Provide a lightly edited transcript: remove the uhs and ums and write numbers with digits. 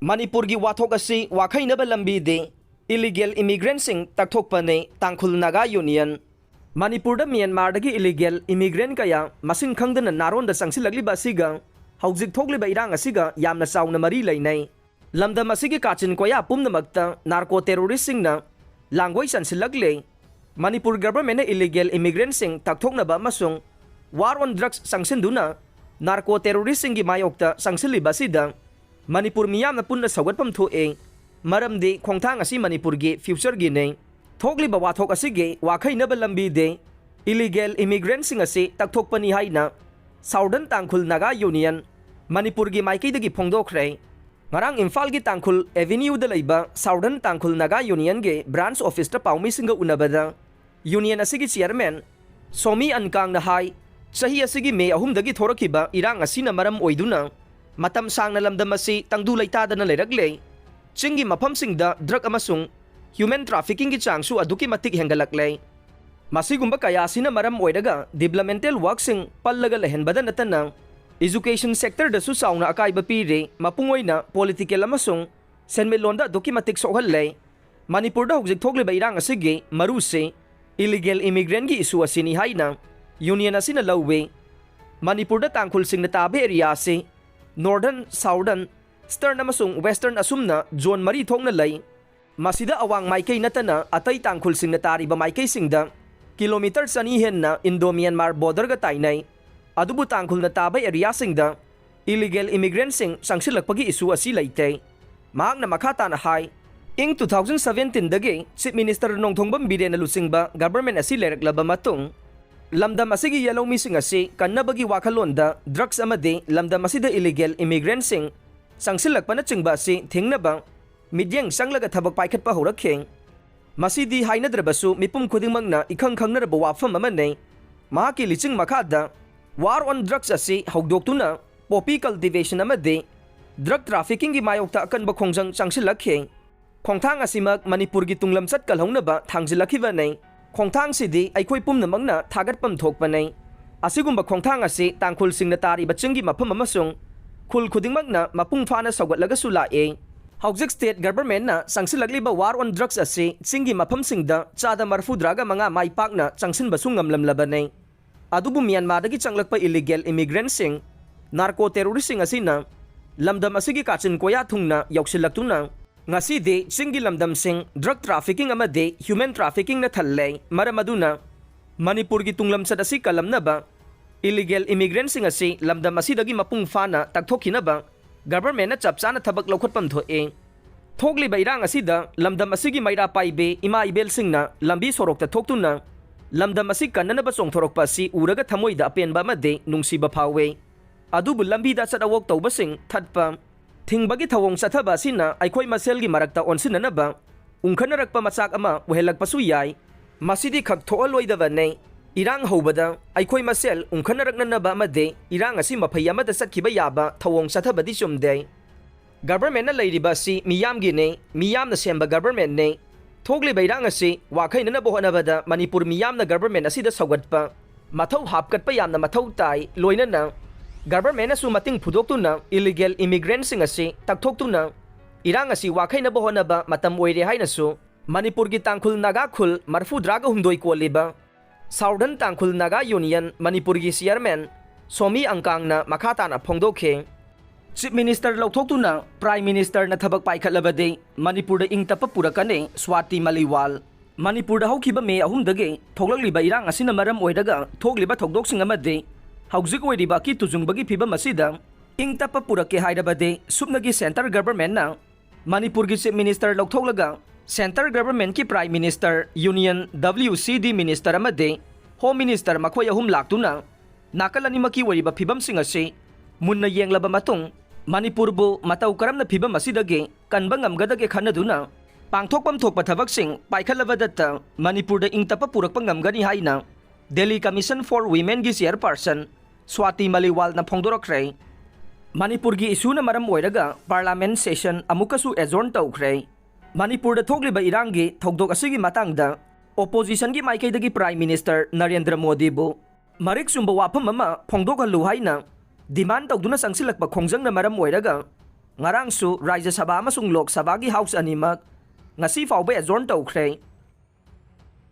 मणिपुर की वाथोक असी वाखैनब लंबीदे इलीगल इमिग्रेंट्स तकथोकपने Tangkhul Naga union Manipur Myanmar illegal immigrant कया मसिंग खंगदना नारोंद संगसिलग्लिबा असिगा हौजिक थोकलिबा इरांग असिगा यामना चाउना मरी लैनै लमदम असिगी काचिन कोया पुमनमक्ता नार्को टेरोरिस्टसिंगना लांगोय संसिलग्ले मणिपुर गवर्नमेंट इलीगल इमिग्रेंट्स तकथोकनबा अमसुंग वार ऑन ड्रग्स संगसिंदुना नार्को टेरोरिस्टसिंगी मायोक्ता संगसिलिबा असिदा मणिपुर मियामना पुन्ना सौगतपम थोए मरमदे खोंथांग असी मणिपुर की फ्यूचर की ने थोकलिबा वाथोक असिगे वाखैनब लंबीदे इलीगल इमिग्रेंट्स असी तकथोकपनी हाइना साउदर्न तांखुल नागा यूनियन मणिपुर की माइकैदगी फोंदोखरे ngarang imphal gi tangkhul avenue da leiba southern tangkhul naga union ge branch office ta paumi singa unabada union asigi chairman somi ankang na hai sahi asigi me ahum dagi thorakiba irang asina maram oiduna matam sangna lamdam asi tangdu leita dana leiragle chingi mafam singda drug amasung human trafficking gi changsu aduki matik hengalakle masigumba kaya asina maram oidaga developmental work sing pallaga lehenbada natana education sector da su sauna akai ba pire mapungoina political amasung senmelonda documatic sohalle manipur da hojik thokle ba irang asige maru se illegal immigrant gi issue asini haina union asina lawwe manipur da tangkhul sing na tabe area se northern southern eastern amasung western asumna zone mari thokna lai masida awang maikai natana atai tangkhul sing na tari ba maikai singda kilometer sani henna indo myanmar border ga tainai अदुबु तांखुल ताब area सिंगदा illegal immigrant सिंग संगसिलकपगी issue असि लैते मांगना मखा ताना high इंग 2017 दगे chief minister नोंथोंबम villain लुसिंगबा government असि लेरकलबा मतुंग लमदम असिगी येलोमी सिंग असि कन्नबगी वाखलोंदा drugs अमदे लमदम असिदा illegal immigrant सिंग संगसिलकपना चिंगबा असि थिंगनबा मिडियंग संगलगा थबक पाइखतपा होरखे मसिदी हाइनद्रबसु मिपुम खुदिंगमंगना इखंग खंगनरबा वाफम अमने महाकी लिचिंग मखादा वार ऑन ड्रग्स असी हौदोक्तुना पॉपी कल्टिवेशन अमदे ड्रग ट्राफिकिंग की मायोक्ता अकनब खोंजंग चांगसिलखे खोंथांग असिमक मणिपुर की तुंगलमसत कलहौनबा थांगजिलखिबनै खोंथांग सिदी अखोय पुमनमंगना थागतपम थोकपनै असिगुंबा खोंथांग असी तांखुल सिंगना तारिबा चिंगी मफम अमसुंग खुल खुदिंगमंगना मपुंग फाना सौगतलगसु लाए हौजिक स्टेट गवर्नमेंटना संगसिलग्लिबा वार ऑन ड्रग्स असी चिंगी मफम सिंगदा चादा मरफुद्रागा मंगा माइपाकना चांगसिनबसु ngamlamlabनै अदुबु म्यांमार चंगलप इलीगल इमिग्रेंट नार्को टेरोरिस्ट असिना लमदम असिगी काचिन कोया थुंगना यौसिलक्तुना ngasi चिंगी लमदम ड्रग ट्राफिकिंग अमदे ह्यूमन ट्राफिकिंग न थल्ले मरम अदुना मणिपुर की तुंगलमसद असि कलमनबा इलीगल इमिग्रेंट असि लमदम असिदगी मपुंग फाना तकथोखिनबा गवर्नमेंट चपचाना थबक लौखटपम थोए थोकलिबा इरांग असिदा लमदम असिगी मैरा पाइबे इमा इबेल सिंगना लंबी सोरोकता थोक्तुना लमदम असी कन्ननबा चोंथोरकपा असि उरगा थमोइदा अपेनबा अमदे नुंसीबा फावे अदुबु लंबीदा चटवोक तौबसिंग थटपा थिंगबगी थवोंग चथबा असिना अखोय मसेलगी मरक्ता ओनसिननबा उंखनरकपा मचाक अमा वहेलकपसु याय मसिदी खक थोअलोइदबने इरांग हौबदा अखोय मसेल उंखनरकननबा अमदे इरांग असी मफै अमदा चटखिबा याबा थवोंग चथबदी चुमदे गवर्नमेंटना लैरिबा असि मियामगिने मियामना सेंबा गवर्नमेंट ने थोगले बैरांग असी वाखैनना बोहनबदा मणिपुर मियामना गवर्नमेंट असिदा सौगतपा मथौ हापकतपा यामना मथौ ताई लोइनना गवर्नमेंट असु मतिंग फुदोक्तुना इलीगल इमिग्रेंट्स असी तकथोक्तुना इरांग असी वाखैना बोहनबा मतम ओइरे हाइनसु मणिपुर की तांखुल नागा खुल मरफुद्रागा हुमदोय कोलिबा साउदर्न तांखुल नागा यूनियन मणिपुर की चेयरमैन सोमी अंकांगना मखाताना फोंदोखे चीफ मिनिस्टर लौथोक्तुना प्राइम मिनिस्टर न थबक पाइखतलबदे मणिपुर इंगतप पुरकने स्वाति मलिवाल मणिपुर हौखिबा मे अहुमदगे थोगलक्लिबा इरांग असिना मरम ओइरगा थोगलिबा थोगदोक्सिंग अमदे हौजिक ओइरिबा की तुजुंगबगी फिबम असिदा इंगतप पुरके हाइरबदे सुबनगी सेंटर गवर्नमेंटना मणिपुर की चीफ मिनिस्टर लौथोगलगा सेंटर गवर्नमेंट की prime minister union WCD minister अमदे होम मिनिस्टर मखोय अहुम लाक्तुना नाकल अनिमकी ओइरिबा फिबमसिंग असि मुन्ना येंगलबा मतुंग मणिपुरबु मतौ करमना फिबम असिदगे कनबा ngamgदगे खनदुना पांगथोकपम थोकपा थबकसिंग पाइखलबदत मणिपुर इंगतप पुरकपा ngamgani हाइना दिल्ली कमीशन फॉर वीमेन की चेयरपर्सन स्वाति मलिवाल न फोंदोरखरे मणिपुर की इशूना मरम ओइरगा पार्लियामेंट सेशन अमुकसु एजोर्न तौखरे मणिपुर थोकलिबा इरांगी थौदोक असिगी मतंगदा ओपोजिशन की माइकैदगी प्राइम मिनिस्टर नरेंद्र मोदी बु मरिक सुंबा वाफम अमा फोंदोकहल्लु हाइना डिमांड तौदुना संगसिलकपा खोंजंगना मरम ओइरगा ngarangsu Rajya Sabha amasung Lok Sabha gi House animak ngasi fawba adjourn tawkhre